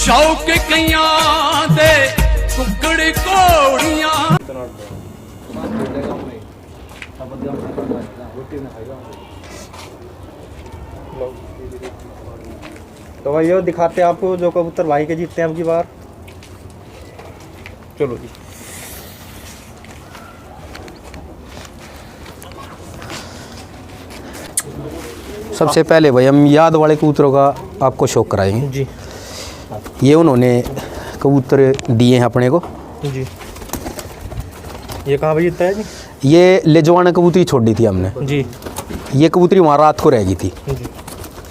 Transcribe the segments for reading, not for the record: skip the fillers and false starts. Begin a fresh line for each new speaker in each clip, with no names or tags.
शौक कइयां दे कुकड़ कोड़ियां।
तो भाई ये दिखाते हैं आपको जो कबूतर भाई के जीतते हैं अब की बार। चलो जी।
सबसे पहले भाई हम याद वाले कबूतरों का आपको शौक कराएंगे
जी।
ये उन्होंने कबूतर दिए हैं अपने को
जी। ये कहाँ पे जीतता है जी?
ये लेजवाना कबूतरी छोड़ दी थी हमने
जी।
ये कबूतरी वहाँ रात को रह गई थी
जी।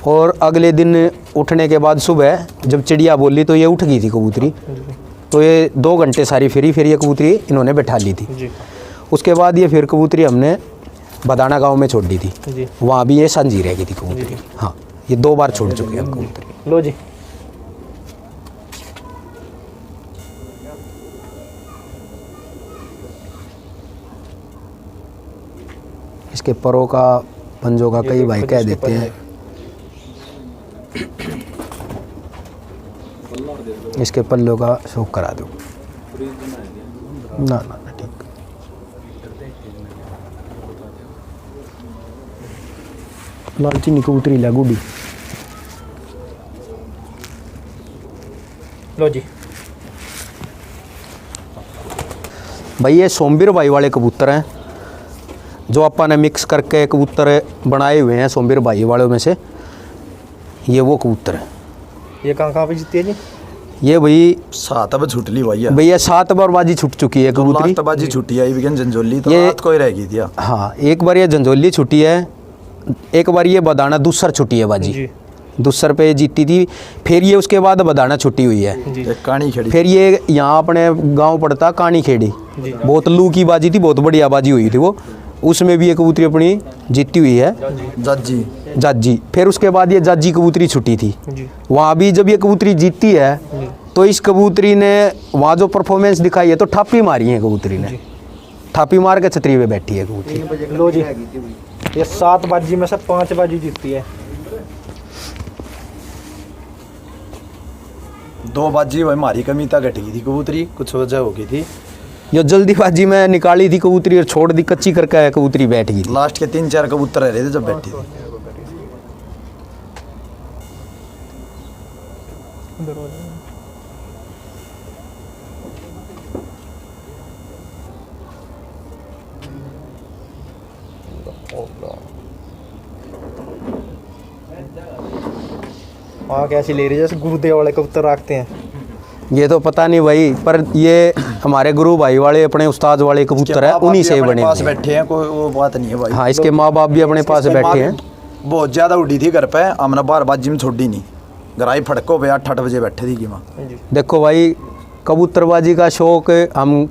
और अगले दिन उठने के बाद सुबह जब चिड़िया बोली तो ये उठ गई थी कबूतरी। तो ये 2 घंटे सारी फिर ये कबूतरी इन्होंने बैठा ली थी
जी।
उसके बाद ये फिर कबूतरी हमने बदाना गांव में छोड़ दी थी
जी।
वहाँ भी ये सांझी रह गई थी कबूतरी। हाँ ये 2 बार छोड़ चुके हैं हम कबूतरी।
लो जी।
इसके परों का पंजों का कई भाई कह देते हैं। इसके पल्लों का शौक करा दो ना ना ठीक। लालची कबूतरी लागूडी।
लो जी।
भाई ये सोमबीर भाई वाले कबूतर हैं जो अपन ने मिक्स करके कबूतर बनाए हुए हैं। सोमबीर भाई वालों में से ये वो कबूतर है।
ये कहाँ पे जीतती है जी?
ये भाई
7 अब छूट ली भैया।
भैया 7 बार बाजी छूट चुकी है कबूतरी।
लास्ट बाजी छुट्टी आई बिगन जंजोली तो
ये
रात को ही रह गई थी।
हाँ एक बार ये जंजोली छुट्टी है, एक बार ये बदाना दूसर छुट्टी है बाजी
जी।
दूसर पे जीती थी। फिर ये उसके बाद बदाना छुट्टी हुई है।
एक कहानी खेड़ी।
फिर ये यहाँ अपने गांव पड़ता कानी खेड़ी, बहुत लू की बाजी थी, बहुत बढ़िया बाजी हुई थी वो। उसमें भी ये कबूतरी अपनी जीती हुई है
जज्जी
जाजी। फिर उसके बाद ये जाजी कबूतरी छुट्टी थी
जी।
वहाँ भी जब ये कबूतरी जीती है तो इस कबूतरी ने वहाँ जो परफॉर्मेंस दिखाई है तो ठापी मारी है कबूतरी ने, ठापी मार के छतरी पे बैठी है कबूतरी।
लो जी। ये 7 बाजी में से 5 बाजी जीतती है।
2 बाजी वही मारी कमी तक घट गई थी कबूतरी, कुछ वजह हो गई थी।
जो जल्दीबाजी में निकाली थी कबूतरी और छोड़ दी कच्ची करके कबूतरी बैठ गई थी।
लास्ट के 3-4 कबूतर रह रहे थे जब बैठी थी।
हाँ कैसी ले रही है जैसे गुरुदेव वाले कबूतर रखते हैं।
ये तो पता नहीं भाई, पर ये हमारे गुरु भाई वाले अपने उस्ताद वाले कबूतर है, उन्हीं से बने
पास
हुए हैं।
बैठे हैं, कोई वो बात नहीं है भाई।
हाँ इसके माँ बाप भी अपने पास बैठे हैं।
बहुत ज़्यादा उड़ी थी घर पे, हमने 12 बाजी में छोड़ी नहीं। घर आई फड़को पे 8-8 बजे बैठे थी कि माँ।
देखो भाई कबूतरबाजी का शौक हम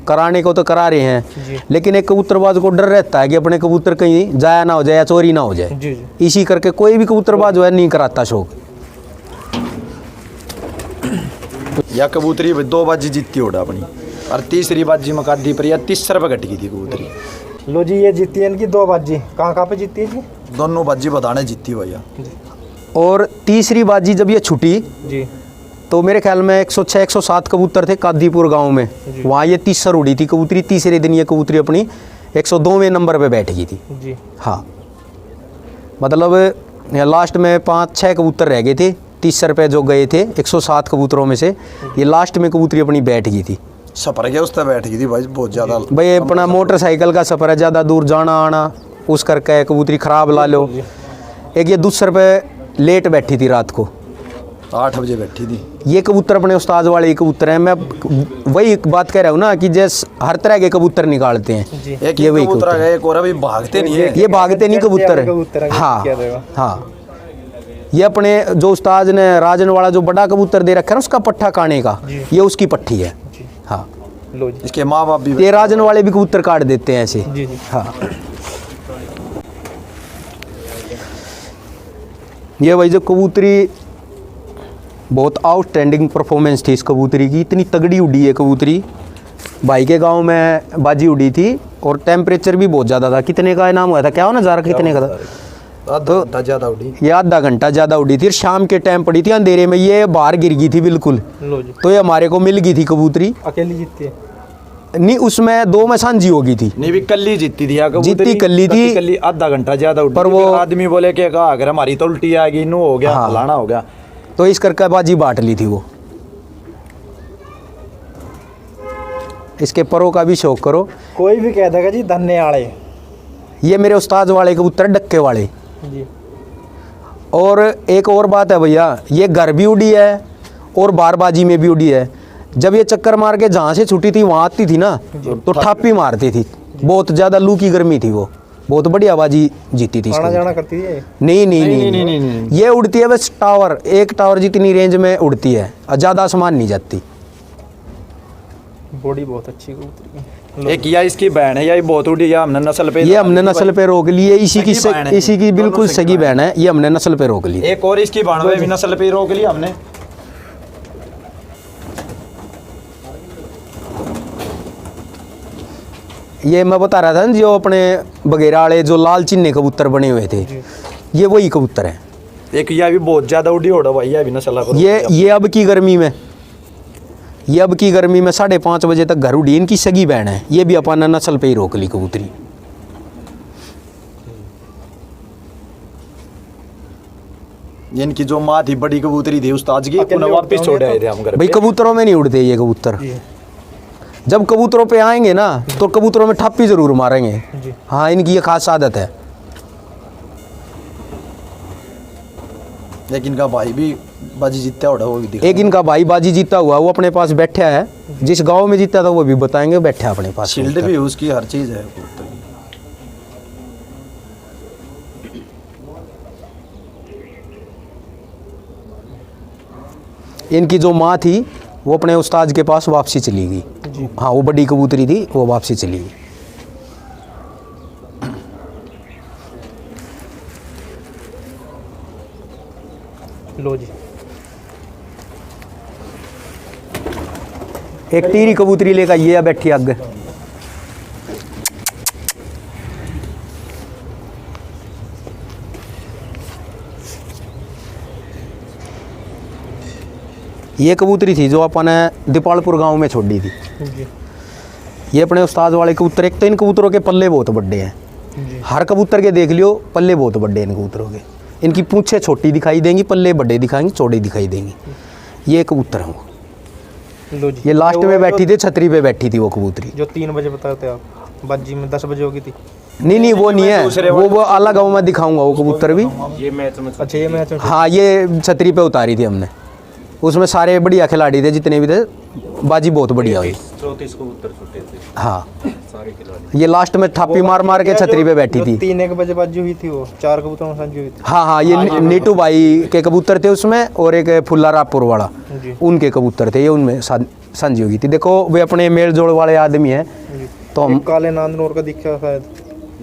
कराने को तो करा रहे हैं, लेकिन एक कबूतरबाज को डर रहता है कि अपने कबूतर कहीं जाया ना हो जाए या चोरी ना हो जाए।
जी।
इसी करके कोई भी कबूतरबाज जो है नहीं कराता शौक।
या कबूतरी 2 बाजी जीतती ओड़ा अपनी और तीसरी बाजी में कादी पर या 30 रुपये घट गई थी कबूतरी।
लो जी। ये जीती है इनकी 2 बाजी। कहाँ पे जीती है जी?
दोनों बाजी बताने जीती भैया।
और तीसरी बाजी जब ये छुटी
जी
तो मेरे ख्याल में 106-107 कबूतर थे कादीपुर गांव में। वहाँ ये 30 सर उड़ी थी कबूतरी। तीसरे दिन ये कबूतरी अपनी 102वें नंबर पे बैठ गई थी
जी।
हाँ मतलब लास्ट में 5-6 कबूतर रह गए थे 30 सर पे जो गए थे 107 कबूतरों में से। ये लास्ट में कबूतरी अपनी बैठ गई थी।
सफर गया उस तक बैठ गई थी भाई, बहुत ज़्यादा।
भाई अपना मोटरसाइकिल का सफ़र है, ज़्यादा दूर जाना आना, उस करके कबूतरी ख़राब ला लो। एक ये दूसरे पे लेट बैठी थी रात को
8 बजे बैठी थी।
ये कबूतर अपने उस्ताद वाले कबूतर हैं। मैं वही बात कह रहा हूँ ना कि जैसे हर तरह के कबूतर निकालते हैं।
एक ये वही कबूतर है, एक और अभी भागते नहीं है।
ये भागते नहीं कबूतर है। हाँ हाँ ये अपने जो उस्ताद ने राजन वाला जो बड़ा कबूतर दे रखा है ना उसका पट्ठा काने का, ये उसकी पट्टी है। हाँ
लो जी।
इसके माँ बाप भी
ये राजन वाले भी कबूतर काट देते हैं ऐसे।
जी जी।
हाँ ये भाई जो कबूतरी बहुत आउटस्टैंडिंग परफॉर्मेंस थी इस कबूतरी की। इतनी तगड़ी उड़ी है कबूतरी। भाई के गांव में बाजी उड़ी थी और टेम्परेचर भी बहुत ज़्यादा था। कितने का इनाम हुआ था, क्या हो ना ज़रा कितने का था?
आधा घंटा ज़्यादा उड़ी।
ये आधा घंटा ज़्यादा उड़ी थी, शाम के टाइम पड़ी थी अंधेरे में, ये बाहर गिर गई थी बिल्कुल।
लो जी।
तो ये हमारे को मिल गई थी कबूतरी।
अकेली जीतती है?
नहीं, उसमें 2 में सांझी हो गई थी।
नहीं भी कल्ली जीती थी
जीती कल्ली थी,
कल्ली आधा घंटा ज़्यादा उड़ी।
पर वो
आदमी बोले कि कहा अगर हमारी तो उल्टी आ गई, नू हो गया,
हाँ।
फलाना हो गया,
तो इस करके बाजी बांट ली थी वो। इसके परों का भी शौक करो।
कोई भी कह देगा जी धन्ने आड़े।
ये मेरे उस्ताद वाले कबूतर, डक्के वाले
जी।
और एक और बात है भैया, ये घर भी उड़ी है और बारबाजी में भी उड़ी है। जब ये चक्कर मार के जहाँ से छुट्टी थी वहाँ आती थी ना, तो ठापी मारती थी। बहुत ज़्यादा लू की गर्मी थी वो, बहुत बढ़िया बाजी जीती थी।
आना जाना करती है?
नहीं, ये उड़ती है बस टावर, एक टावर जितनी रेंज में उड़ती है, ज़्यादा आसमान नहीं जाती।
बॉडी बहुत अच्छी कबूतर की।
एक या इसकी बहन है, या ये बहुत उड़ी, या हमने नस्ल पे,
ये हमने नस्ल पे रोक ली है। इसी की बिल्कुल
दोनों
सगी बहन है, ये हमने नस्ल पे रोक ली।
एक और इसकी बाणवे भी नस्ल पे रोक ली हमने।
ये मैं बता रहा था ना, जो अपने बगेरा वाले जो लाल चिन्ने कबूतर बने हुए थे, ये वही कबूतर है।
एक यह भी बहुत ज्यादा उड़ी होड़ा भाई, यह भी नस्ल पे।
ये अब की गर्मी में, ये अब की गर्मी में 5:30 बजे तक घर उड़ी। इनकी सगी बहन है, ये भी अपन नस्ल पे ही रोक ली कबूतरी।
इनकी जो माँ थी बड़ी कबूतरी थी उस्ताद की, उन्हें वापस छोड़ आए थे हम घर
भाई।
पे।
कबूतरों में नहीं उड़ते ये कबूतर। जब कबूतरों पे आएंगे ना तो कबूतरों में ठप्पी जरूर मारेंगे। हाँ, इनकी ये खास आदत है।
लेकिन इनका भाई भी बाजी जीतता होड़ा, वो भी दिखा।
एक इनका भाई बाजी जीता हुआ, वो अपने पास बैठा है। जिस गांव में जीता था वो भी बताएंगे, बैठा है अपने पास।
शील्ड भी उसकी, हर चीज है कबूतर की।
इनकी जो माँ थी वो अपने उस्ताद के पास वापसी चली गई। हाँ, वो बड़ी कबूतरी थी, वो वापसी चली गई।
लो जी।
एक टीरी कबूतरी लेकर ये बैठी आगे। ये कबूतरी थी जो अपन ने दीपालपुर गांव में छोड़ी थी। ये अपने उस्ताद वाले कबूतर। एक तो इन कबूतरों के पल्ले बहुत बड़े हैं। हर कबूतर के देख लियो, पल्ले बहुत बड़े हैं इन कबूतरों के। इनकी पूंछें छोटी दिखाई देंगी, पल्ले बड़े दिखाएंगे, चौड़े दिखाई देंगे। ये कबूतर है वो।
लो जी।
ये लास्ट में बैठी थी, छतरी पे बैठी थी वो कबूतरी।
जो 3 बजे बताते आप, बाजी में 10 बजे होगी थी।
नहीं, वो नहीं है, वो अलग गाँव में दिखाऊंगा वो कबूतर भी।
अच्छा, ये मैच।
हाँ, ये छतरी पे उतारी थी हमने। उसमें सारे बढ़िया खिलाड़ी थे जितने भी थे, बाजी बहुत बढ़िया हुई।
34 कबूतर छूटे थे
हाँ,
सारे खिलाड़ी।
ये लास्ट में थापी मार मार के छतरी पे बैठी थी।
3-1 बजे बाजी हुई थी, वो 4 कबूतरों में सांझी हुई थी।
हाँ, ये नीटू भाई के कबूतर थे उसमें, और एक फुल्लारापुर वाला, उनके कबूतर थे। ये उनमें सांझी हुई थी। देखो, वे अपने मेल जोड़ वाले आदमी हैं। तो हम
काले नांदनौर का दिखा शायद।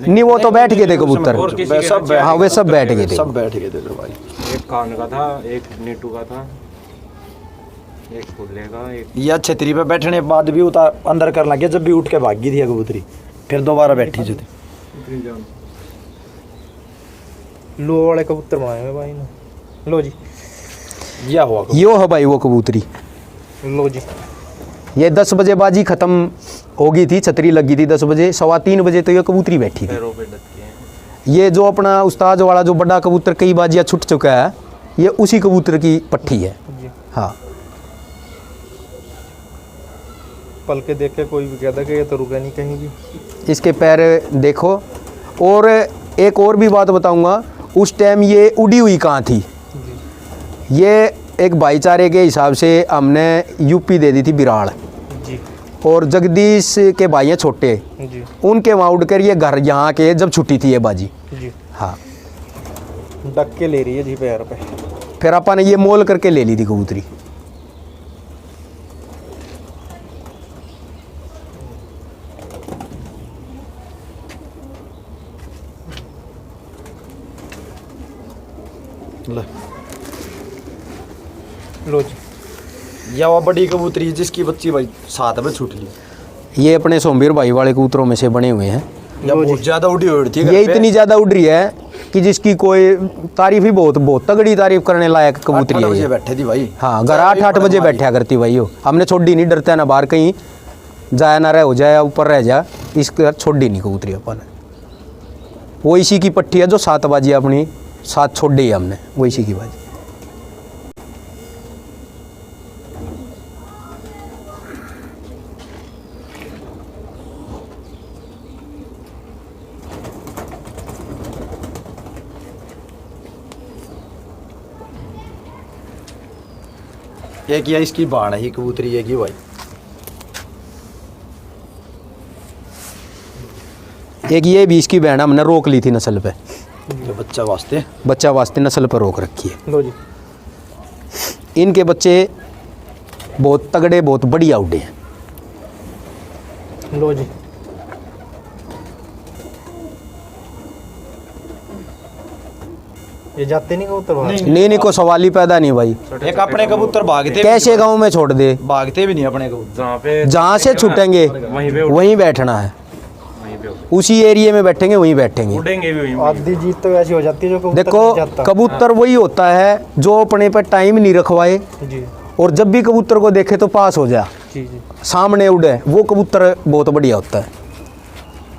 नहीं, वो तो बैठ गए थे कबूतर।
सब
हाँ, वे सब बैठ गए थे।
सब बैठ गए थे भाई।
एक कान का था, एक नीटू का था, एक फुल्ले का, एक
या छतरी पे बैठने के बाद भी उतार अंदर कर लगे, जब भी उठ के भाग गई थी कबूतरी, फिर दोबारा बैठी जो थी।
लो वाले कबूतर बनाए हुए भाई ने। लो जी।
यह हुआ
यो है भाई वो कबूतरी।
लो जी।
ये 10 बजे बाजी खत्म हो गई थी, छतरी लगी थी 10 बजे। 2:15 बजे तो ये कबूतरी बैठी थी।
पैरों पे लटके हैं।
ये जो अपना उस्ताद वाला जो बड़ा कबूतर कई बाजियाँ छुट चुका है, ये उसी कबूतर की पट्टी है। हाँ,
पल के देख के कोई भी कहता कि ये तो रुका नहीं कहीं भी।
इसके पैर देखो। और एक और भी बात बताऊंगा, उस टाइम ये उड़ी हुई कहाँ थी। ये एक भाईचारे के हिसाब से हमने यूपी दे दी थी बिराड़,
जी।
और जगदीश के भाई हैं छोटे,
जी।
उनके वहाँ उड़कर ये घर यहाँ के जब छुट्टी थी ये बाजी।
जी।
हाँ,
डक के ले रही है जी पैर पे।
फिर अपन ने ये मोल करके ले ली थी कबूतरी।
लो जी।
या वो बड़ी कबूतरी जिसकी बच्ची भाई 7 में छूट ली।
ये अपने सोमवीर भाई वाले कबूतरों में से बने हुए हैं।
या बहुत ज्यादा उड़ी हुई थी।
ये इतनी ज़्यादा उड़ रही है कि जिसकी कोई तारीफ ही बहुत बहुत तगड़ी तारीफ करने लायक कबूतरी
8
है
बजे
ये।
बैठे थी भाई।
हाँ घर 8 बजे बैठा करती भाई हो। हमने छोड़ी नहीं, डरता है ना बाहर कहीं जाया ना रह हो जाए ऊपर रह जा, इसके छोड़ी नहीं कबूतरी अपन। वो इसी की पट्टी है जो 7 बाजी अपनी 7 छोड़ी है हमने, वो इसी की बाजी।
एक ये इसकी बाण है, ये कबूतरी है कि भाई।
एक ये भी इसकी बहन हमने रोक ली थी नस्ल पे,
ये बच्चा वास्ते
बच्चा वास्ते नस्ल पर रोक रखी है।
लो जी।
इनके बच्चे बहुत तगड़े बहुत बढ़िया उड़े हैं।
लो जी। ये जाते नहीं कबूतर बाहर?
नहीं कोई सवाल ही पैदा नहीं भाई।
एक अपने कबूतर भागते
कैसे गांव में छोड़ दे,
भागते भी नहीं अपने कबूतर।
जहाँ पे
जहाँ से छूटेंगे
वहीं पे
वहीं बैठना है,
वहीं पे
उसी एरिया में बैठेंगे वहीं बैठेंगे।
उड़ेंगे भी वहीं पे।
आधी जीत तो ऐसी हो जाती है जो कबूतर
देखो
नहीं जाता।
कबूतर वही होता है जो अपने पे टाइम नहीं रखवाए
जी
और जब भी कबूतर को देखे तो पास हो जा,
जी जी।
सामने उड़े, वो कबूतर बहुत बढ़िया होता है।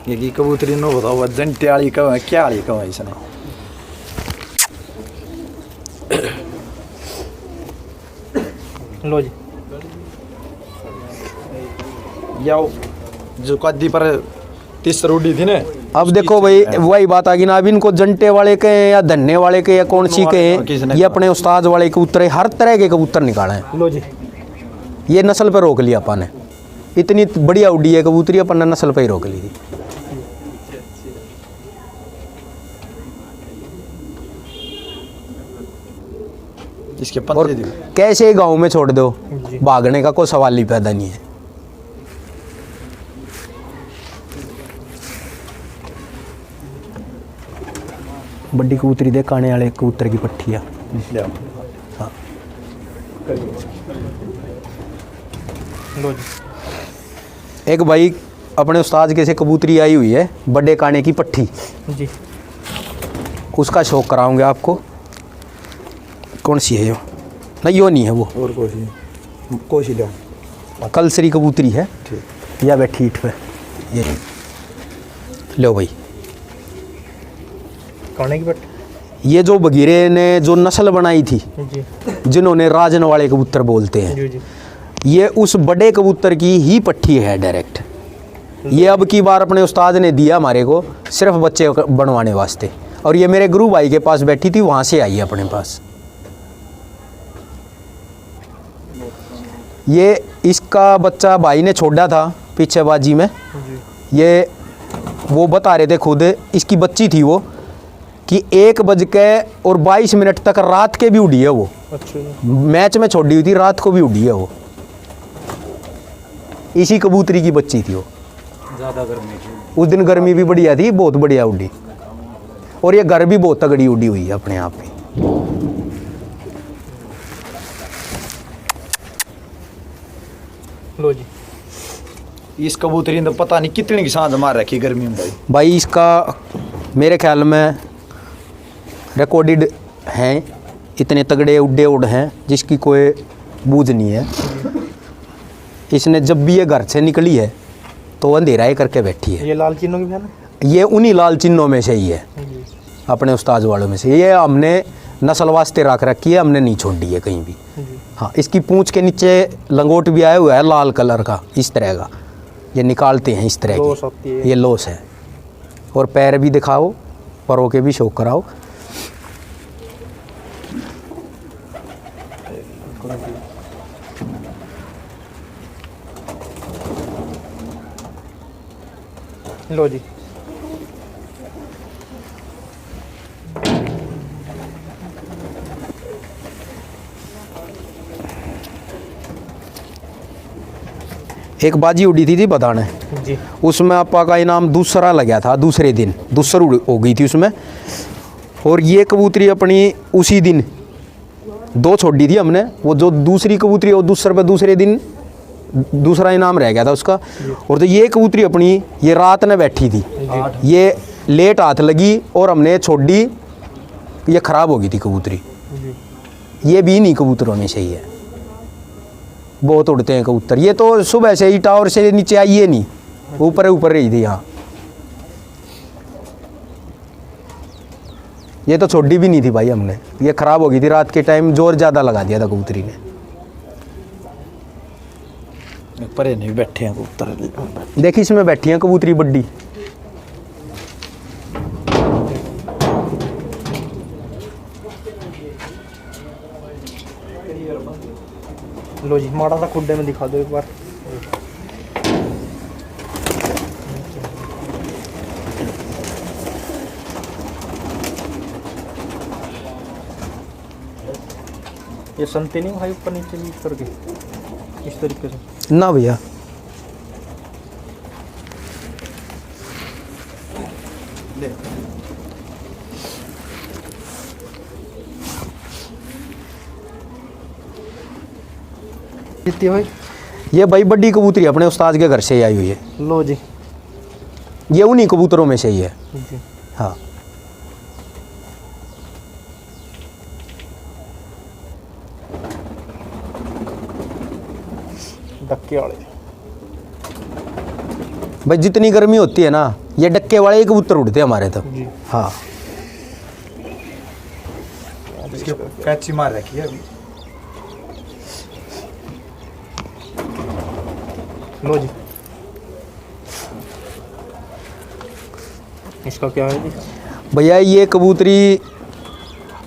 ये की कबूतरी नो बताओ वजन ट्याली का है, क्या आली का है इसने।
लो जी।
याओ जो कद्दी पर 30 उड़ी थी ना।
अब देखो भाई वही बात आ गई ना, अब इनको जंटे वाले के हैं या धन्ने वाले के या कौन सी के हैं,
किसने
ये अपने उस्ताद वाले कबूतर है, हर तरह के कबूतर निकाले हैं।
लो जी।
ये नस्ल पे रोक लिया अपन ने, इतनी बढ़िया उड़ी है कबूतरी, अपन ने नस्ल पे ही रोक ली थी।
इसके
और
पत्ते दी
कैसे गांव में छोड़ दो,
जी।
भागने का कोई सवाल ही पैदा नहीं है। बड़ी कबूतरी देख, आने वाले कबूतर की पट्टी है।
ले आओ।
लो जी।
एक भाई अपने उस्ताद के से कबूतरी आई हुई है, बड़े काने की पट्टी,
जी।
उसका शौक कराऊंगे आपको। कौन सी है यो? नहीं यो नहीं है वो,
और कोशी ले आओ।
कलसरी कबूतरी है।
ठीक।
या बैठी ईट पे, ये लो भाई।
काने की पट।
ये जो बगीरे ने जो नस्ल बनाई थी,
जी
जिन्होंने राजन वाले कबूतर बोलते हैं,
जी जी।
ये उस बड़े कबूतर की ही पट्टी है डायरेक्ट। ये अब की बार अपने उस्ताद ने दिया हमारे को सिर्फ बच्चे बनवाने वास्ते, और ये मेरे गुरु भाई के पास बैठी थी, वहाँ से आई है अपने पास। ये इसका बच्चा भाई ने छोड़ा था पीछे बाजी में। ये वो बता रहे थे खुद, इसकी बच्ची थी वो, कि 1:22 तक रात के भी उड़ी है वो।
अच्छा जी।
मैच में छोड़ी हुई थी, रात को भी उड़ी है वो। इसी कबूतरी की बच्ची थी वो।
ज़्यादा गर्मी थी
उस दिन गर्मी भी बढ़िया थी, बहुत बढ़िया उड़ी, और ये घर भी बहुत तगड़ी उड़ी हुई है अपने आप ही।
लो जी।
इस कबूतरी ने पता नहीं कितनी की सांझ मार रखी गर्मी में भाई।
भाई इसका मेरे ख्याल में रिकॉर्डेड हैं, इतने तगड़े उड्डे उड़ हैं जिसकी कोई बूझ नहीं है। इसने जब भी ये घर से निकली है तो अंधेरा ही करके बैठी है।
ये लाल चिन्हों की बहन है?
ये उन्हीं लाल चिन्हों में से ही है,
जी
अपने उस्ताद वालों में से। ये हमने नस्ल वास्ते रख रखी है, हमने नहीं छोड़ी है कहीं भी।
जी।
हाँ, इसकी पूंछ के नीचे लंगोट भी आया हुआ है लाल कलर का, इस तरह का। ये निकालते हैं इस तरह
लोस आती
की,
है।
ये लोस है। और पैर भी दिखाओ, परों के भी शो कराओ।
लो जी।
एक बाजी उड़ी थी बताने,
जी
उसमें आपा का इनाम दूसरा लगा था, दूसरे दिन दूसर हो गई थी उसमें। और ये कबूतरी अपनी उसी दिन 2 छोड़ी थी हमने। वो जो दूसरी कबूतरी वो दूसरे पे दूसरे दिन दूसरा इनाम रह गया था उसका। और तो ये कबूतरी अपनी ये रात में बैठी थी, ये लेट हाथ लगी और हमने छोड़ दी, ये खराब हो गई थी कबूतरी। ये भी नहीं कबूतरों में सही है, बहुत उड़ते हैं कबूतर। ये तो सुबह से ही टावर से नीचे आई है नहीं, ऊपर ऊपर रही थी। यहाँ ये तो छोड़ी भी नहीं थी भाई हमने, ये खराब हो गई थी। रात के टाइम जोर ज़्यादा लगा दिया था कबूतरी ने।
परे नहीं बैठे हैं कबूतर,
देखी इसमें बैठी है कबूतरी बड्डी।
लो जी, माड़ा सा खुड्डे में दिखा दो एक बार। ये संते नहीं भाई, ऊपर नीचे भी करके इस तरीके से
ना भैया,
जीती भाई।
ये भाई बड्डी कबूतरी अपने उस्ताद के घर से ही आई हुई है।
लो जी,
ये उन्हीं कबूतरों में से ही है।
जी।
हाँ,
डक्के वाले
भाई जितनी गर्मी होती है ना, ये डक्के वाले ही कबूतर उड़ते हैं हमारे तो।
जी।
हाँ,
इसके कैची मार रखी है अभी।
लो जी, इसका क्या है जी?
भैया ये कबूतरी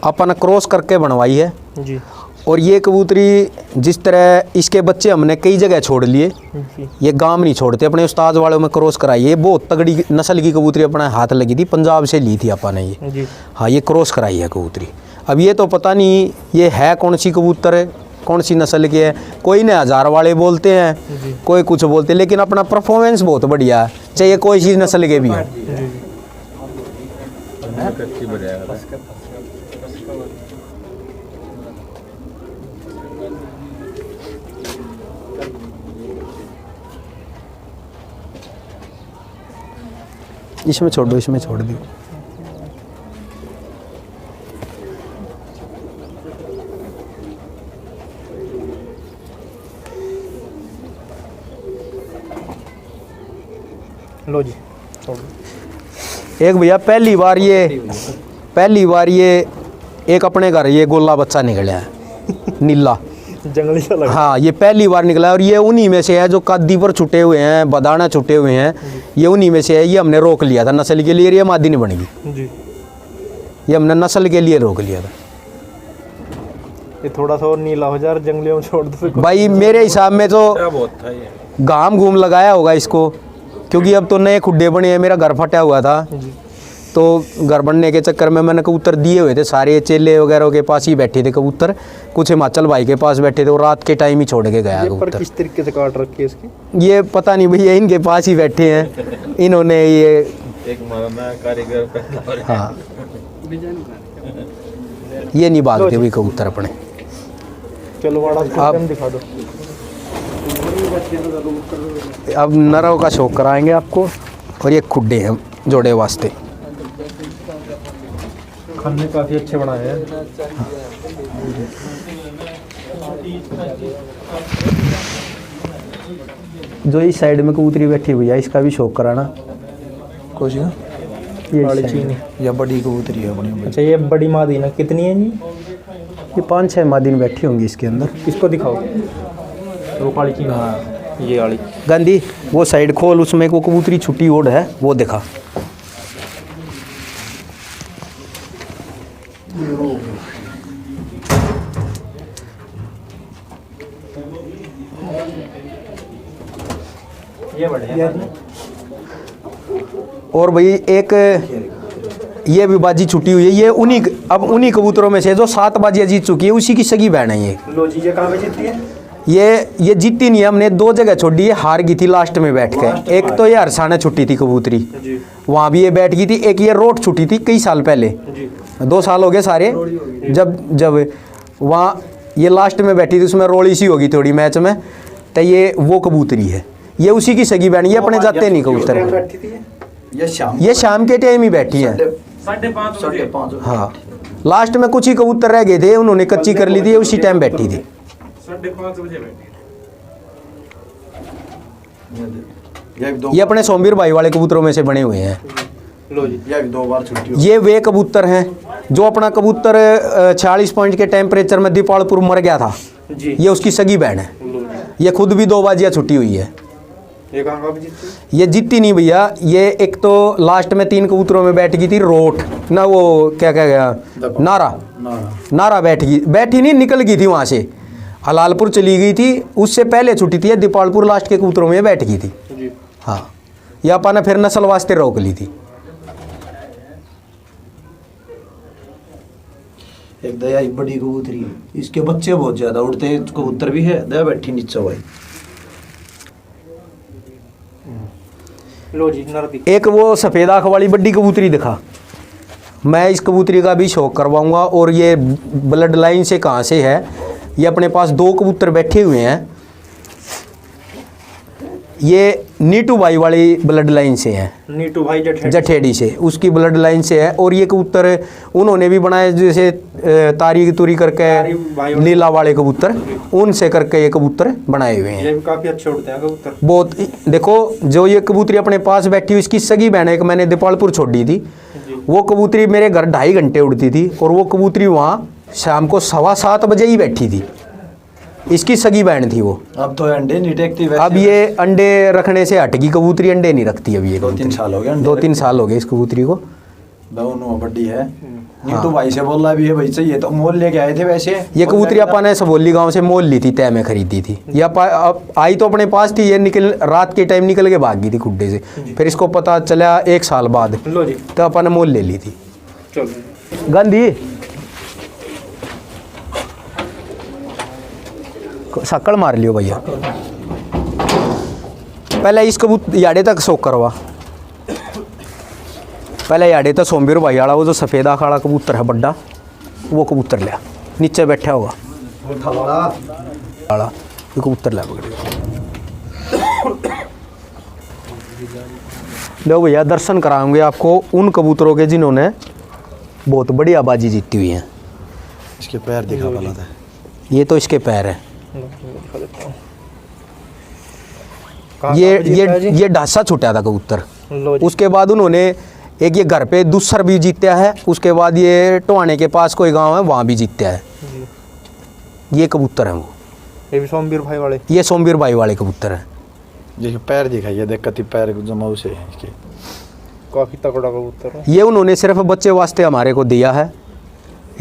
अपन क्रॉस करके बनवाई है।
जी
और ये कबूतरी जिस तरह इसके बच्चे हमने कई जगह छोड़ लिए,
जी।
ये गांव नहीं छोड़ते, अपने उस्ताद वालों में क्रॉस कराई। ये बहुत तगड़ी नस्ल की कबूतरी अपने हाथ लगी थी, पंजाब से ली थी अपन ने ये।
जी।
हाँ, ये क्रॉस कराई है कबूतरी। अब ये तो पता नहीं ये है कौन सी कबूतर है, कौन सी नस्ल की है। कोई ने हज़ार वाले बोलते हैं, कोई कुछ बोलते हैं, लेकिन अपना परफॉर्मेंस बहुत बढ़िया है, चाहे कोई सी नस्ल के भी हो। इसमें छोड़ दो, इसमें छोड़ दो।
लो जी,
एक भैया पहली बार ये एक अपने घर ये गोला बच्चा निकला है नीला।
जंगली सा लगा।
हाँ, ये पहली बार निकला है और ये उन्हीं में से है जो कादी पर छुटे हुए हैं, बदाना छुटे हुए हैं, ये उन्हीं में से है। ये हमने रोक लिया था नस्ल के लिए, ये मादी नहीं बनेगी।
जी।
ये हमने नस्ल के लिए रोक लिया था।
ये थोड़ा सा और नीला हो जाए, जंगलियों में छोड़ दो।
भाई मेरे हिसाब में तो
बहुत था ये।
घाम घूम लगाया होगा इसको, क्योंकि अब तो नए खुड्डे बने हैं। मेरा घर फटा हुआ था, तो घर बनने के चक्कर में मैंने कबूतर दिए हुए थे सारे। चेले वगैरह के पास ही बैठे थे कबूतर, कुछ हिमाचल भाई के पास बैठे थे, और रात के टाइम ही छोड़ के गया
ये पर
कबूतर।
किस तरीके से काट रखी है इसकी?
ये पता नहीं भैया, इनके पास ही बैठे हैं इन्होंने ये।
एक मरना कारीगर का।
हाँ, ये नहीं भागते हुए कबूतर अपने।
चलो वाड़ा
आप-
दिखा दो।
अब नरों का शौक कराएंगे आपको, और ये खुड्डे हैं जोड़े वास्ते।
खाने काफी अच्छे बनाए हैं।
जो इस साइड में कबूतरी बैठी हुई है, इसका भी शौक कराना।
कुछ
ये
काली
इस साइड में।
चीनी।
या बड़ी कबूतरी है अपनी।
अच्छा, ये बड़ी मादी ना कितनी है जी?
ये 5-6 मादिन बैठी होंगी इसके अंदर।
इसको दिखाओ। वो काली चीनी।
हाँ,
ये वाली।
गांधी वो साइड खोल, उसमें वो कबूतरी छुट्टी ओढ़ है, वो दिखा।
ये बढ़िया।
और भाई एक ये भी बाजी छुट्टी हुई है। ये उन्हीं कबूतरों में से जो 7 बाजियाँ जीत चुकी है, उसी की सगी बहन है ये।
लो जी, ये कहाँ पे जीती है?
ये जीती नहीं है, हमने 2 जगह छोड़ी है, हार गई थी लास्ट में बैठ के। एक तो ये हरसाना छुट्टी थी कबूतरी,
जी
वहाँ भी ये बैठ गई थी। एक ये रोड छुट्टी थी कई साल पहले,
जी।
2 साल हो गए सारे, जब वहाँ ये लास्ट में बैठी थी, उसमें रोड़ी सी होगी थोड़ी मैच में, तो ये वो कबूतरी है। ये उसी की सगी बहन, ये अपने जाते नहीं कबूतर।
बैठी थी
ये शाम के टाइम ही बैठी है।
5:30
हाँ, लास्ट में कुछ ही कबूतर रह गए थे, उन्होंने कच्ची कर ली थी, उसी टाइम बैठी थी।
5:30 बजे बैठी
ये अपने सोमवीर भाई वाले कबूतरों में से बने हुए हैं।
लो जी।
ये 2 बार छुट्टी
ये वे कबूतर हैं जो अपना कबूतर 46 पॉइंट के टेम्परेचर में दीपालपुर मर गया था,
जी।
ये उसकी सगी बहन है।
लो जी।
ये खुद भी 2 बाजियाँ छुट्टी हुई है।
ये कहाँ भी जीती?
ये जीती नहीं भैया, ये एक तो लास्ट में 3 कबूतरों में बैठ गई थी रोट ना, वो क्या क्या गया नारा बैठी नहीं, निकल गई थी वहाँ से, हलालपुर चली गई थी, उससे पहले छुट्टी थी, दीपालपुर लास्ट के कबूतरों में बैठ गई थी।
जी।
हाँ, ये अपन ने फिर नस्ल वास्ते रोक ली थी।
एक दया एक बड़ी कबूतरी, इसके बच्चे बहुत ज्यादा उड़ते हैं, कबूतर भी है, दया बैठी नीचे भाई।
लो जी नर दिख।
एक वो सफ़ेद आँख वाली बड्डी कबूतरी दिखा, मैं इस कबूतरी का भी शौक करवाऊंगा। और ये ब्लड लाइन से कहाँ से है, ये अपने पास 2 कबूतर बैठे हुए हैं, ये नीटू भाई वाली ब्लड लाइन से है,
नीटू भाई
जठेड़ी से, उसकी ब्लड लाइन से है। और ये कबूतर उन्होंने भी बनाए, जैसे तारी तुरी करके नीला वाले कबूतर, उनसे करके ये कबूतर बनाए हुए हैं।
ये भी काफी अच्छे उड़ते हैं कबूतर।
बहुत। देखो जो ये कबूतरी अपने पास बैठी हुई, इसकी सगी बहन एक मैंने दीपालपुर छोड़ दी थी, वो कबूतरी मेरे घर 2.5 घंटे उड़ती थी, और वो कबूतरी वहाँ शाम को 7:15 बजे ही बैठी थी, इसकी सगी बहन थी वो।
अब तो अंडे नहीं टेकती वैसे।
अब ये अंडे रखने से हट गई कबूतरी, अंडे नहीं रखती अब ये।
2-3 साल हो गए,
2-3 साल हो गए इस कबूतरी को।
दोनों बड्डी है। नीतू भाई से बोल रहा भी है भाई चाहिए, तो मोल लेके आए थे वैसे।
ये कबूतरी अपन ने सबोली गांव से मोल ली थी, तय में खरीदी थी। ये आई तो अपने पास थी, ये निकल रात के टाइम निकल के भाग गई थी खुड्डे से, फिर इसको पता चला 1 साल बाद,
लो जी।
तो अपन ने मोल ले ली थी।
चलो
गंदी सक्कड़ मार लियो भैया, पहले इस कबूतर याडे तक शौक करवा, पहले याडे तक सोमवीर भाई वाला वो जो सफ़ेद आँख वाला कबूतर है बड्डा, वो कबूतर लिया, नीचे बैठा होगा वाला, ये कबूतर लिया पकड़ लो भैया। दर्शन कराएंगे आपको उन कबूतरों के जिन्होंने बहुत बड़ी आबादी जीती हुई है।
इसके पैर दिखा वाला था,
ये तो इसके पैर है। ये ढासा छुटा था कबूतर, उसके बाद उन्होंने एक ये घर पे दूसर भी जीता है, उसके बाद ये टोहाने के पास कोई गांव है वहाँ भी जीता है। ये कबूतर है वो,
ये भी सोमवीर भाई वाले,
ये सोमवीर भाई वाले कबूतर है।
देखिए पैर दिखाइए, देख कति पैर जमाऊ से है इसके,
काफी तगड़ा कबूतर है।
ये उन्होंने सिर्फ बच्चे वास्ते हमारे को दिया है,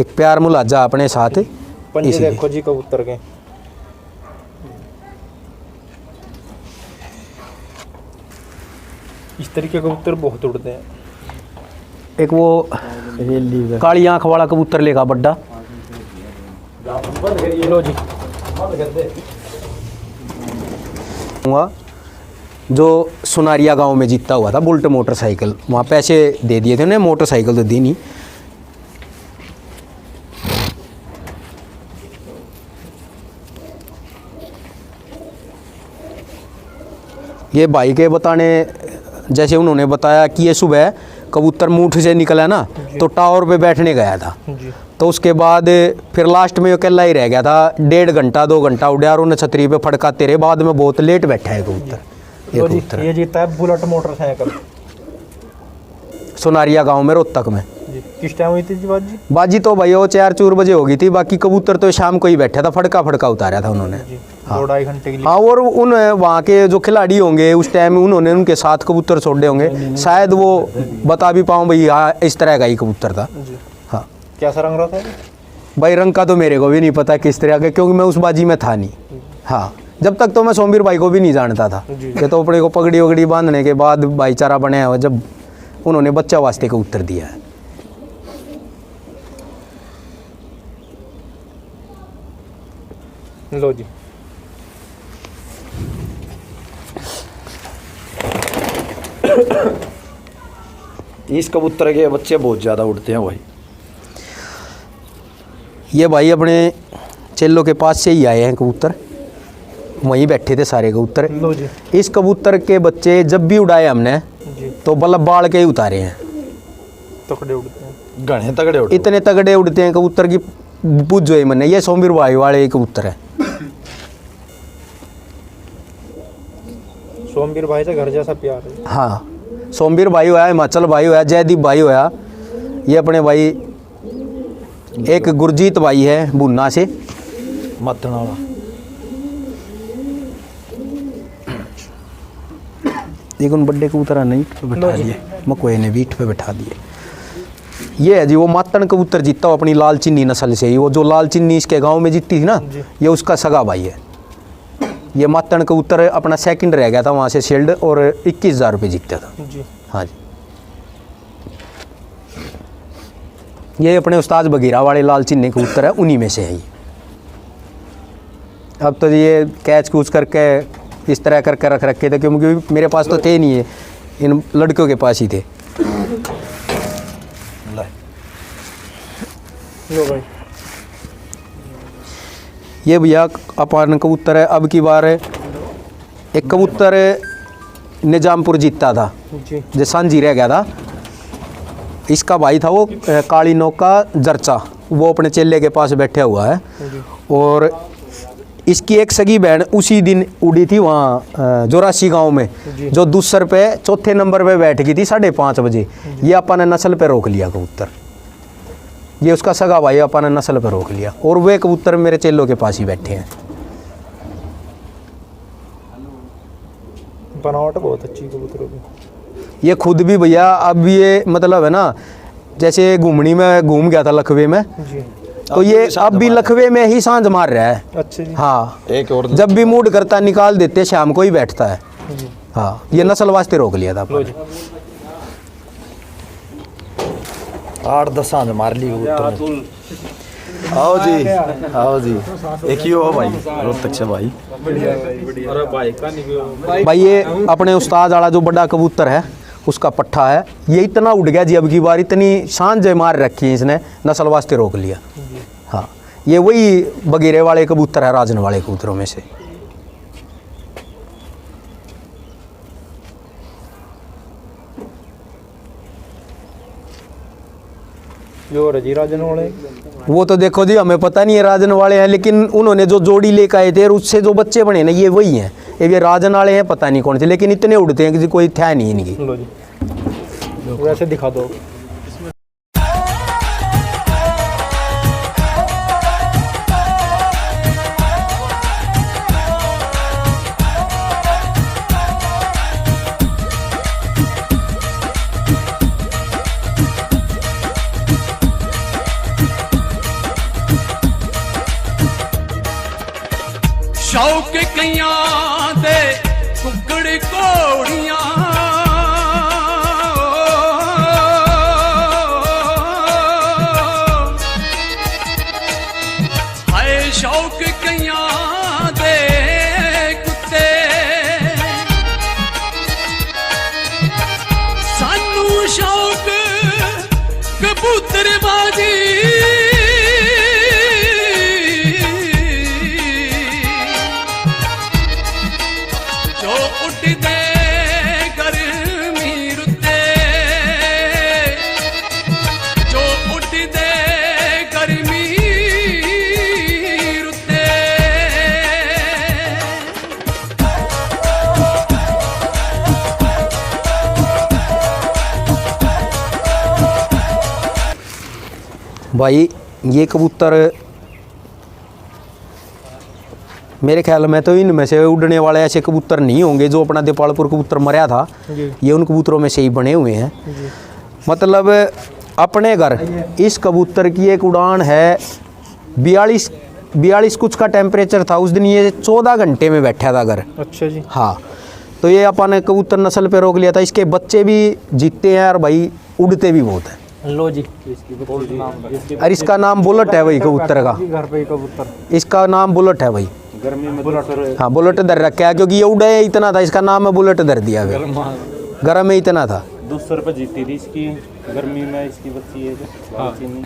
एक प्यार मुलाजा अपने साथ।
पंजे देखो जी कबूतर के, इस तरीके के कबूतर बहुत उड़ते हैं।
एक वो काली आँख वाला कबूतर लेगा बड्डा,
लो जी।
हुआ जो सुनारिया गांव में जीता हुआ था बुलेट मोटरसाइकिल, वहाँ पैसे दे दिए थे उन्हें, मोटरसाइकिल तो दी नहीं। ये भाई के बताने जैसे उन्होंने बताया कि ये सुबह कबूतर मूठ से निकला ना, तो टावर पे बैठने गया था, तो उसके बाद फिर लास्ट में अकेला ही रह गया था, 1.5 घंटा 2 घंटा उड़ा, और उन्हें छतरी पे फड़का तेरे बाद में बहुत लेट बैठा है कबूतर। ये कबूतर
ये जीता है बुलेट मोटरसाइकिल
सुनारिया गांव में रोहतक में।
किस टाइम हुई थी जी बाजी?
बाजी तो भाई वो 4-4 बजे हो गई थी, बाकी कबूतर तो शाम को ही बैठा था, फड़का उतारा था उन्होंने। हाँ।
2-2.5 घंटे के लिए।
हाँ, और उन वहाँ के जो खिलाड़ी होंगे उस टाइम उन्होंने उनके साथ कबूतर छोड़े होंगे, शायद वो बता भी पाऊँ भाई हाँ इस तरह का ही कबूतर था। हाँ,
कैसा रंग रहा था
भाई? रंग का तो मेरे को भी नहीं पता किस तरह का, क्योंकि मैं उस बाजी में था नहीं। हाँ, जब तक तो मैं सोमवीर भाई को भी नहीं जानता था, ये तो अपने को पगड़ी वगड़ी बांधने के बाद भाईचारा बनाया हुआ, जब उन्होंने बच्चा वास्ते कबूतर दिया है।
लो जी।
इस कबूतर के बच्चे बहुत ज़्यादा उड़ते हैं भाई।
ये भाई अपने चेल्लो के पास से ही आए हैं कबूतर, वहीं बैठे थे सारे कबूतर।
लो जी।
इस कबूतर के बच्चे जब भी उड़ाए हमने, तो बल्लब बाल के ही उतारे हैं।
तकड़े उड़ते हैं।
घने तगड़े उड़ते
इतने तगड़े उड़ते हैं कबूतर की पूछो ही मैंने। ये सोमवीर भाई वाले कबूतर है।
सोमवीर भाई से घर जैसा प्यार है।
हाँ, सोमवीर भाई होया, हिमाचल भाई होया, जयदीप भाई होया, ये अपने भाई एक गुरजीत भाई है भुन्ना से।
मत्थन वाला।
एक उन बड्डे कबूतर नहीं पे बैठा दिए, मकोए ने बीट पे बैठा दिए। ये है जी वो मातन कबूतर जीता हो अपनी लाल चिन्नी नस्ल से ही। वो जो लाल चिन्नी इसके गांव में जीती थी ना, ये उसका सगा भाई है। ये मातन कबूतर अपना सेकंड रह गया था वहाँ से शील्ड, और 21,000 रुपये जीता था
जी।
हाँ जी। ये अपने उस्ताद बगीरा वाले लाल चिन्नी कबूतर है, उन्हीं में से है ये। अब तो ये कैच कूच करके इस तरह करके रख रखे थे, क्योंकि मेरे पास तो थे नहीं है, इन लड़कियों के पास ही थे।
लो भाई,
ये भैया अपन कबूतर है। अब की बार एक कबूतर निजामपुर जीता था,
जी
जो सांझी रह गया था। इसका भाई था वो काली नोक का जरचा, वो अपने चेले के पास बैठा हुआ है। और इसकी एक सगी बहन उसी दिन उड़ी थी वहाँ जोरासी गांव में, जो दूसर पे चौथे नंबर पे बैठ गई थी 5:30 बजे। ये अपन ने नस्ल पे रोक लिया कबूतर। ये उसका सगा भाई, अपन ने नस्ल पे रोक लिया, और वे कबूतर मेरे चेलों के पास ही बैठे हैं।
बनावट बहुत अच्छी कबूतरों की।
ये खुद भी भैया अब ये मतलब है ना, जैसे घूमनी में घूम गया था लखवे में,
जी।
तो ये अब भी लखवे में ही सांझ मार रहा है।
अच्छा जी।
हाँ,
एक और
जब भी मूड करता निकाल देते, शाम को ही बैठता है।
जी।
हाँ, ये नस्ल वास्ते रोक लिया था
लो
अपन।
जी।
8-10 सांझ मार ली कबूतर। आओ जी, आओ जी। एक ही हो भाई, रोहतक से भाई।
भाई ये अपने उस्ताद वाला जो बड़ा कबूतर है, उसका पट्ठा है। ये इतना उड़ गया जी अब की बार, इतनी सांझ मार रखी है इसने, नस्ल वास्ते रोक लिया। हाँ, ये वही बगीरे वाले कबूतर है, राजन वाले कबूतरों में से।
जो रजी राजन वाले,
वो तो देखो जी हमें पता नहीं है राजन वाले हैं, लेकिन उन्होंने जो जोड़ी लेकर आए थे और उससे जो बच्चे बने ना, ये वही हैं। ये राजन वाले हैं, पता नहीं कौन से, लेकिन इतने उड़ते हैं कि कोई था नहीं इनकी।
लो जी, वैसे दिखा दो।
शौक कइयां दे कुकड़ कोड़ियां हाय शौक कइयां दे कुत्ते सानू शौक कबूतरबाजी जो उड़दे गर्मी रुते जो उड़दे गर्मी रुते
भाई ये कबूतर मेरे ख्याल में तो इनमें से उड़ने वाले ऐसे कबूतर नहीं होंगे जो अपना दीपालपुर कबूतर मरा था, ये उन कबूतरों में से ही बने हुए हैं। मतलब अपने घर इस कबूतर की एक उड़ान है 42 कुछ का टेम्परेचर था उस दिन, ये 14 घंटे में बैठा था घर।
अच्छा जी।
हाँ, तो ये अपन कबूतर नस्ल पे रोक लिया था। इसके बच्चे भी जीते हैं और भाई उड़ते भी बहुत हैं।
लो जी।
और इसका नाम बुलेट है भाई कबूतर का,
घर पे ही कबूतर।
इसका नाम बुलेट है भाई।
गर्मी में बुलेट।
हाँ, बुलेट दर रखा है क्योंकि ये उड़े इतना था, इसका नाम है बुलेट दर दिया गया। गर्म में इतना था।
200 रुपये जीती थी इसकी गर्मी में, इसकी बच्ची है जो चीनी।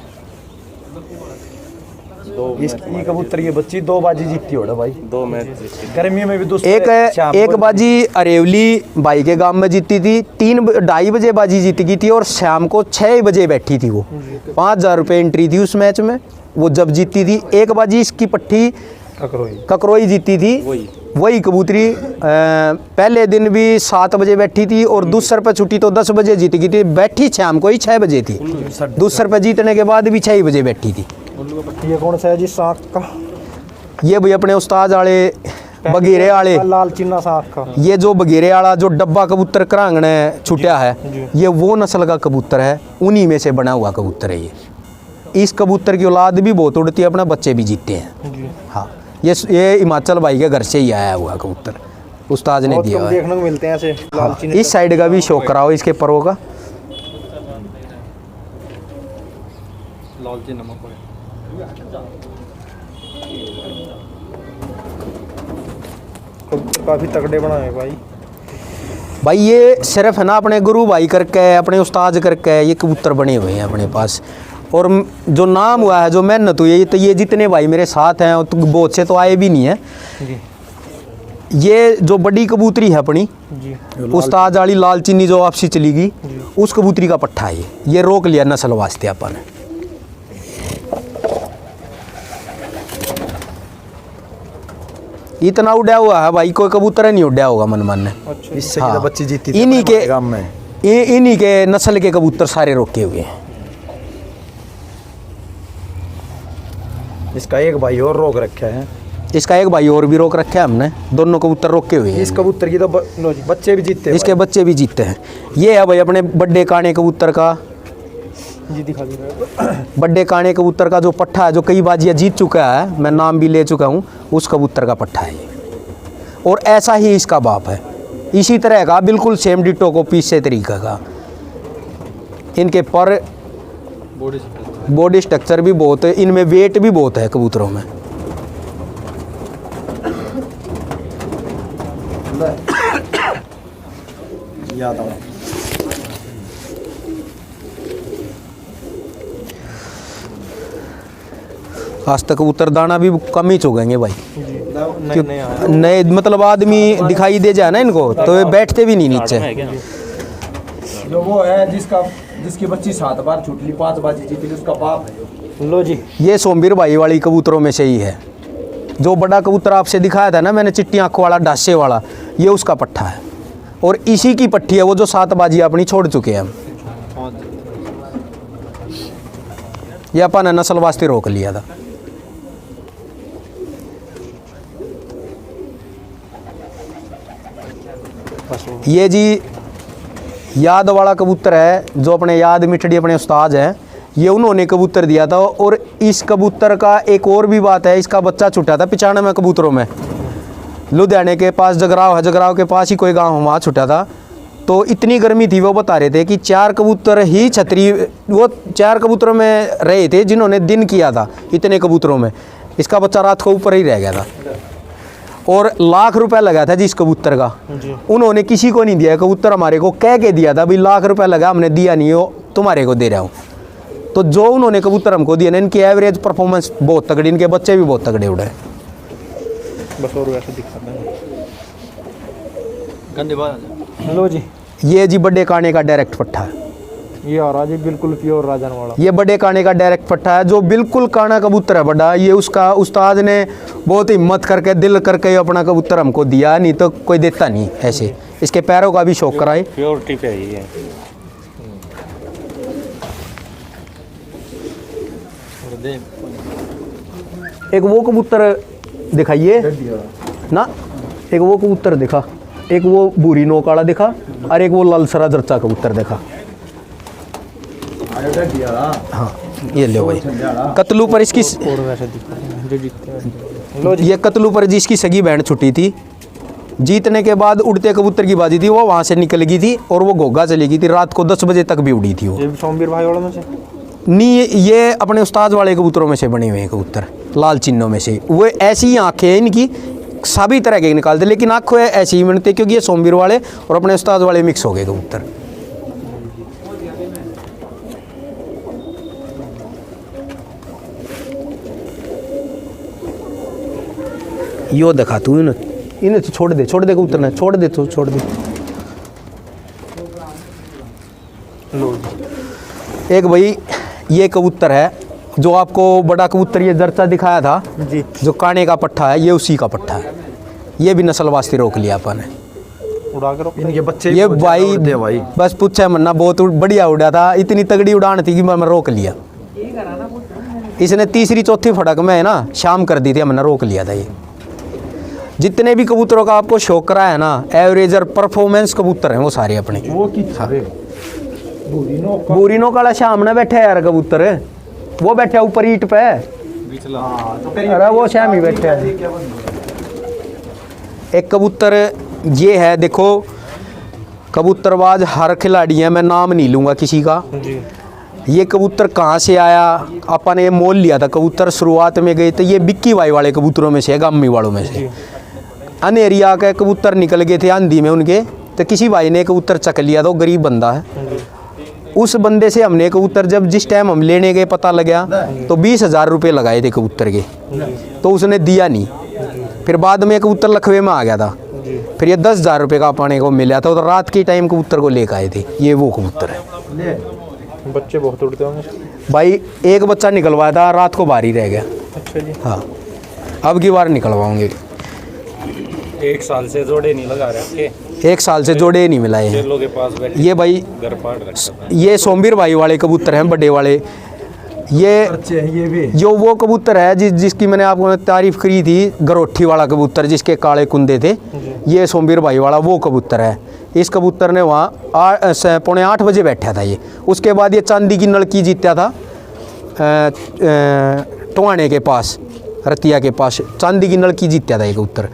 इसकी कबूतर की बच्ची 2 बाजी जीतती हो भाई,
2 मैच जीती।
गर्मी में भी दूसरे
एक बाजी अरेवली भाई के गांव में जीती थी, 3-2:30 बजे बाजी जीत गई थी और शाम को 6 बजे बैठी थी वो। 5,000 रुपये एंट्री थी उस मैच में, वो जब जीती थी। एक बाजी इसकी पट्टी ककरोई जीती थी, वही कबूतरी पहले दिन भी 7 बजे बैठी थी और दूसरे पे छुट्टी तो 10 बजे जीत गई थी। बैठी शाम को ही 6 बजे थी, दूसरे पे जीतने के बाद भी 6 बजे बैठी थी।
ये कौन सा है जी साख का?
ये भाई अपने उस्ताद वाले बगीरे वाले,
लाल चिन्ना साख का।
ये जो बगीरे वाला जो डब्बा कबूतर करांग ने छुट्या है, ये वो नस्ल का कबूतर है, उन्हीं में से बना हुआ कबूतर है ये। इस कबूतर की औलाद भी बहुत उड़ती है, अपना बच्चे भी जीते हैं। हाँ, ये हिमाचल भाई के घर से ही आया हुआ कबूतर, उस्ताद ने दिया हुआ है।
देखने को मिलते हैं ऐसे लाल
हाँ,
चिन्ने।
इस साइड का भी शौक कराओ इसके परों का।
लालची नमक है।
कबूतर काफी तगड़े बनाए भाई।
भाई ये सिर्फ है ना अपने गुरु भाई करके, अपने उस्ताद करके ये कबूतर बने हुए हैं अपने पास। और जो नाम हुआ है, जो मेहनत हुई है, तो ये जितने भाई मेरे साथ हैं तो बहुत से तो आए भी नहीं है। ये जो बड़ी कबूतरी है अपनी उस्ताद वाली लाल चीनी जो वापसी चली गई, उस कबूतरी का पट्ठा है ये रोक लिया नस्ल वास्ते अपन ने। इतना उड़ा हुआ है भाई, कोई कबूतर नहीं उड़ा होगा मन मन ने।
इससे
हाँ,
बच्ची जीती थी
इन्हीं के
गांव में।
इन्हीं के नस्ल के कबूतर सारे रोके हुए हैं।
इसका एक भाई और रोक रखा है,
इसका एक भाई और भी रोक रखे हैं हमने, दोनों कबूतर रोके हुए हैं।
इस कबूतर की तो बच्चे भी जीतते हैं
इसके बच्चे भी जीतते हैं। ये है भाई अपने बड्डे काने कबूतर का,
जी दिखा दीजिए।
बड्डे काने कबूतर का जो पट्ठा है, जो कई बाजियाँ जीत चुका है, मैं नाम भी ले चुका हूँ, उस कबूतर का पट्ठा है ये। और ऐसा ही इसका बाप है, इसी तरह का बिल्कुल सेम डिटो कॉपी से तरीका का। इनके पर बॉडी स्ट्रक्चर भी बहुत है, इनमें वेट भी बहुत है कबूतरों में।
याद आ
आज तक कबूतर दाना भी कम ही चुगेंगे भाई, नए मतलब आदमी दिखाई दे जाए ना इनको तो ये बैठते भी नहीं नीचे।
जो वो है जिसकी बच्ची 7 बार छूट ली, 5 बाजी जीती ली, उसका बाप है।
लो जी,
ये सोमवीर भाई वाली कबूतरों में से ही है। जो बड़ा कबूतर आपसे दिखाया था ना मैंने, चिट्टी आंखों वाला डासे वाला, ये उसका पट्ठा है। और इसी की पट्टी है वो जो 7 बाजी अपनी छोड़ चुके हैं हम। ये अपन ने नस्ल वास्ते रोक लिया था। ये जी याद वाला कबूतर है, जो अपने याद मिठड़ी अपने उस्ताद हैं, ये उन्होंने कबूतर दिया था। और इस कबूतर का एक और भी बात है, इसका बच्चा छूटा था 95 कबूतरों में। लुधियाने के पास जगराव है, जगराव के पास ही कोई गांव वहाँ छूटा था। तो इतनी गर्मी थी, वो बता रहे थे कि 4 कबूतर ही छतरी, वो 4 कबूतरों में रहे थे जिन्होंने दिन किया था इतने कबूतरों में। इसका बच्चा रात को ऊपर ही रह गया था। और लाख रुपया लगा था जिस कबूतर का, उन्होंने किसी को नहीं दिया। कबूतर हमारे को कह के दिया था भाई लाख रुपया लगा, हमने दिया नहीं हो, तुम्हारे को दे रहा हूँ। तो जो उन्होंने कबूतर हमको दिया ना, इनकी एवरेज परफॉर्मेंस बहुत तगड़ी, इनके बच्चे भी बहुत तगड़े उड़े।
बस और वैसे दिखाते हैं।
गंदे बात।
लो जी,
ये जी बड़े काने का डायरेक्ट पट्ठा है।
ये आ रहा जी बिल्कुल प्योर राजन वाला।
ये बड़े काने का डायरेक्ट पट्ठा है, जो बिल्कुल काना कबूतर है बड़ा। ये उसका उस्ताद ने बहुत हिम्मत करके दिल करके अपना कबूतर हमको दिया, नहीं तो कोई देता नहीं ऐसे। इसके पैरों का भी शौक कराए।
प्योरिटी पे ही है।
एक वो कबूतर दिखाइए ना, एक वो कबूतर दिखा, एक वो भूरी नोक वाला दिखा, और एक वो लालसरा जरचा कबूतर देखा। हाँ ये लो भाई, कतलू पर इसकी
और वैसे दिखाते हैं जो जीतते हैं।
ये कतलू पर जिसकी सगी बहन छुट्टी थी, जीतने के बाद उड़ते कबूतर की बाजी थी, वो वहाँ से निकल गई थी और वो घोगा चली गई थी। रात को 10 बजे तक भी उड़ी थी वो।
ये भी सोमवीर भाई वालों में से
नहीं, ये अपने उस्ताद वाले कबूतरों में से बने हुए हैं कबूतर, लाल चिन्हों में से। वो ऐसी ही आँखें हैं इनकी, सभी तरह के निकालते, लेकिन आँखें ऐसी ही बनते क्योंकि ये सोमवीर वाले और अपने उस्ताद वाले मिक्स हो गए कबूतर। यो दिखा तू इन्हें तो छोड़ दे कबूतर ने छोड़ दे तो छोड़ दे।
लो जी
एक भाई ये कबूतर है जो आपको बड़ा कबूतर ये जर्चा दिखाया था
जी
जो काने का पट्ठा है, ये उसी का पट्ठा है। ये भी नस्ल वास्ते रोक लिया अपन ने।
उड़ा के रोक
इनके बच्चे
ये
बहुत ज्यादा
भाई
उड़ते हैं भाई।
बस पूछा मन्ना बहुत बढ़िया उड़ा था, इतनी तगड़ी उड़ान थी कि मैं रोक लिया। इसने तीसरी चौथी फड़क में है ना शाम कर दी थी, हमने रोक लिया था। ये जितने भी कबूतरों का आपको शौक रहा है ना, एवरेजर परफॉर्मेंस कबूतर हैं वो सारे अपने।
वो की
बूरीनो काला सामने बैठे यार कबूतर, वो बैठे ऊपर ईंट पे। अरे वो श्याम ही बैठे है। एक कबूतर ये है, देखो कबूतरबाज हर खिलाड़ी है, मैं नाम नहीं लूँगा किसी का।
जी
ये कबूतर कहाँ से आया, अपन ने मोल लिया था कबूतर। शुरुआत में गए तो ये बिक्की भाई वाले कबूतरों में से है, गामी वालों में से। अनेरिया के कबूतर निकल गए थे आंधी में उनके, तो किसी भाई ने कबूतर चक लिया था, वो गरीब बंदा है। उस बंदे से हमने कबूतर जब जिस टाइम हम लेने गए पता लगा तो 20,000 रुपये लगाए थे कबूतर के, तो उसने दिया नहीं। फिर बाद में कबूतर लखवे में आ गया था, फिर ये 10,000 रुपये का पाने को मिला था। तो रात के टाइम कबूतर को लेकर आए थे। ये वो कबूतर है।
बच्चे बहुत उड़ते होंगे
भाई एक बच्चा निकलवाया था, रात को बाहर ही रह गया।
अच्छा जी
हाँ अब की बार निकलवाओगे।
1 साल से जोड़े नहीं लगा रहे,
1 साल से जोड़े नहीं मिलाए हैं।
लोगों के पास बैठे
ये भाई
घर पाड़ रखा था।
ये सोमवीर भाई वाले कबूतर हैं, बड़े वाले। ये
भी
जो वो कबूतर है जिसकी मैंने आपको तारीफ करी थी, गरोठी वाला कबूतर जिसके काले कुंदे थे, ये सोमवीर भाई वाला वो कबूतर है। इस कबूतर ने वहाँ 7:45 बजे बैठा था ये। उसके बाद ये चांदी की नलकी जीता था टोहाने के पास, रतिया के पास चांदी की नलकी जीता था ये कबूतर।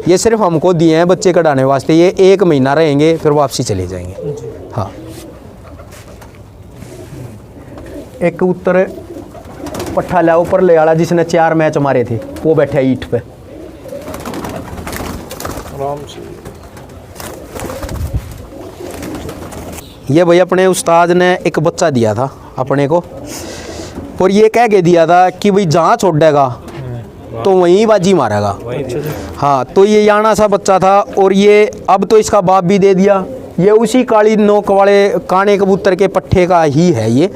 ये सिर्फ हमको दिए हैं बच्चे कढ़ाने वास्ते। ये 1 महीना रहेंगे फिर वापसी चले जाएंगे। हाँ एक कबूतर पट्ठा लिया ऊपर ले आला जिसने 4 मैच मारे थे, वो बैठा ईंट पे।
आराम से
ये भाई अपने उस्ताद ने एक बच्चा दिया था अपने को, और ये कह के दिया था कि भाई जहाँ छोड़ेगा तो वहीं बाजी मारेगा। हाँ तो ये याना सा बच्चा था, और ये अब तो इसका बाप भी दे दिया। ये उसी काली नोक वाले काने कबूतर के पट्ठे का ही है ये।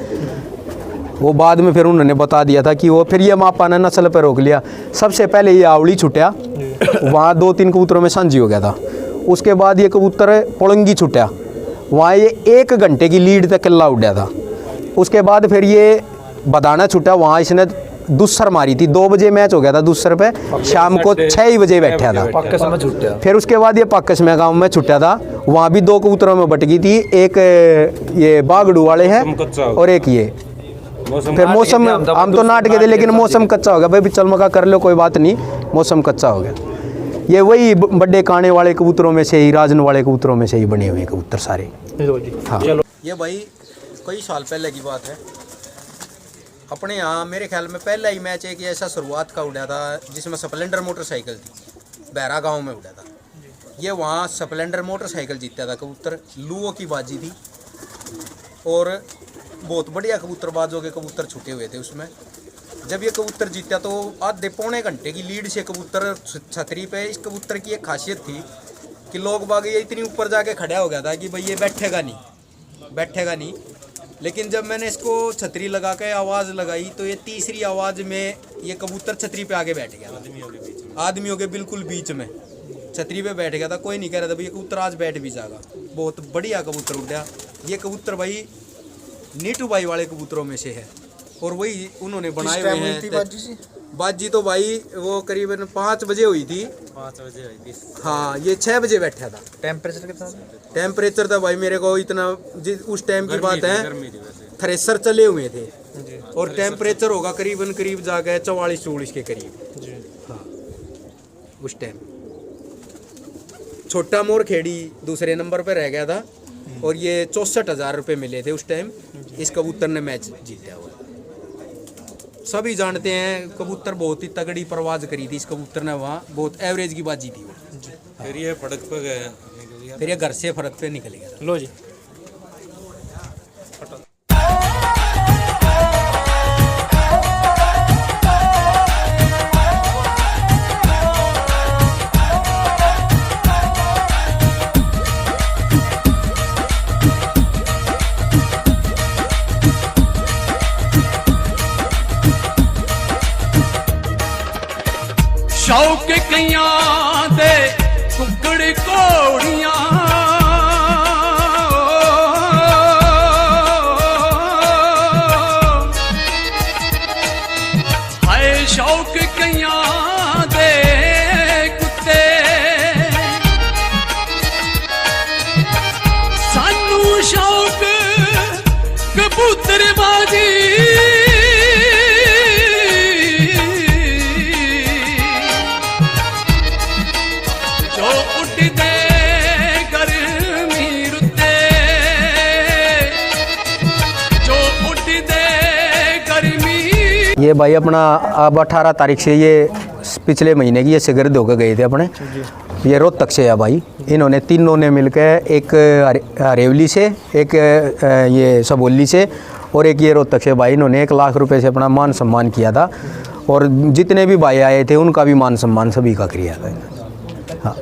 वो बाद में फिर उन्होंने बता दिया था कि वो, फिर ये मापा ने नस्ल पर रोक लिया। सबसे पहले ये आवली छुट्या, वहाँ 2-3 कबूतरों में सांझी हो गया था। उसके बाद ये कबूतर पोलंगी छुट्या, वहाँ ये 1 घंटे की लीड तक किल्ला उड़ा था। उसके बाद फिर ये बदाना छुट्टा, वहाँ इसने दूसर मारी थी। 2 बजे मैच हो गया था दूसर पे, शाम को 6 बजे बैठा था।
पक्का समय छूटा।
फिर उसके बाद ये पाकस में गाँव में छुट्टा था, वहाँ भी 2 कबूतरों में बट गई थी। एक ये बागड़ू वाले हैं और एक ये। फिर मौसम हम तो नाट के थे, लेकिन मौसम कच्चा हो गया भाई, चल मका कर लो कोई बात नहीं, मौसम कच्चा हो गया। ये वही बड़े काने वाले कबूतरों में से ही, राजन वाले कबूतरों में से ही बने हुए कबूतर सारे।
लो जी
हाँ ये भाई कई साल पहले की बात है। अपने यहाँ मेरे ख्याल में पहला ही मैच एक ऐसा शुरुआत का उड़ा था जिसमें स्प्लेंडर मोटरसाइकिल थी, बहरा गांव में उड़ा था ये। वहाँ स्प्लेंडर मोटरसाइकिल जीता था कबूतर, लुओं की बाजी थी, और बहुत बढ़िया कबूतरबाजों के कबूतर छूटे हुए थे उसमें। जब ये कबूतर जीता तो आधे पौने घंटे की लीड से कबूतर छतरी पे। इस कबूतर की एक खासियत थी कि लोग बाग ये इतनी ऊपर जाके खड़ा हो गया था कि भाई ये बैठेगा नहीं। लेकिन जब मैंने इसको छतरी लगा के आवाज़ लगाई तो ये तीसरी आवाज़ में ये कबूतर छतरी पे आके बैठ गया। आदमियों के बिल्कुल बीच में छतरी पे बैठ गया था। कोई नहीं कह रहा था भाई ये कबूतर आज बैठ भी जाएगा। बहुत बढ़िया कबूतर उड़ा। ये कबूतर भाई नीटू भाई वाले कबूतरों में से है, और वही उन्होंने बनाए हुए हैं। बाजी तो भाई वो करीबन 5 बजे हुई थी।
5 बजे हुई थी।
हाँ ये 6 बजे बैठा था।
टेम्परेचर कितना?
टेम्परेचर था भाई मेरे को इतना, उस टाइम की बात है, थ्रेसर चले हुए थे, और टेम्परेचर होगा करीब जाकर 44-44 के करीब। हाँ उस टाइम छोटा मोर खेड़ी दूसरे नंबर पर रह गया था, और ये 64,000 रुपये मिले थे उस टाइम। इस कबूतर ने मैच जीता हुआ। सभी जानते हैं कबूतर बहुत ही तगड़ी परवाज करी थी इस कबूतर ने, वहाँ बहुत एवरेज की बाजी थी वो।
फिर ये फड़क पे गया,
फिर ये घर से फर्क पे निकल गया।
लो जी
शौक कइयां दे कुकड़ कोड़ियां हाय शौक कइयां दे कुत्ते सानू शौक कबूतरबाजी जो उड़दे गर्मी रुते जो उड़दे गर्मी
ये भाई अपना अब 18 तारीख से ये पिछले महीने की ये सिगरेट धोकर गए थे अपने। ये रोहतक से है भाई। इन्होंने तीनों ने मिलकर एक हरेवली से, एक ये सबोली से और एक ये रोहतक से भाई, इन्होंने 1 लाख रुपए से अपना मान सम्मान किया था। और जितने भी भाई आए थे उनका भी मान सम्मान सभी का किया था। हाँ,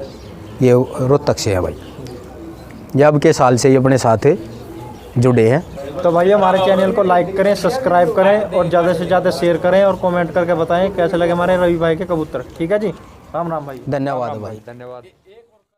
ये रोहतक से है भाई। ये अब के साल से ही अपने साथ जुड़े हैं।
तो भाई हमारे चैनल को लाइक करें, सब्सक्राइब करें और ज़्यादा से ज़्यादा शेयर करें और कमेंट करके बताएं कैसे लगे हमारे रवि भाई के कबूतर। ठीक है जी, राम राम भाई।
धन्यवाद भाई।
धन्यवाद।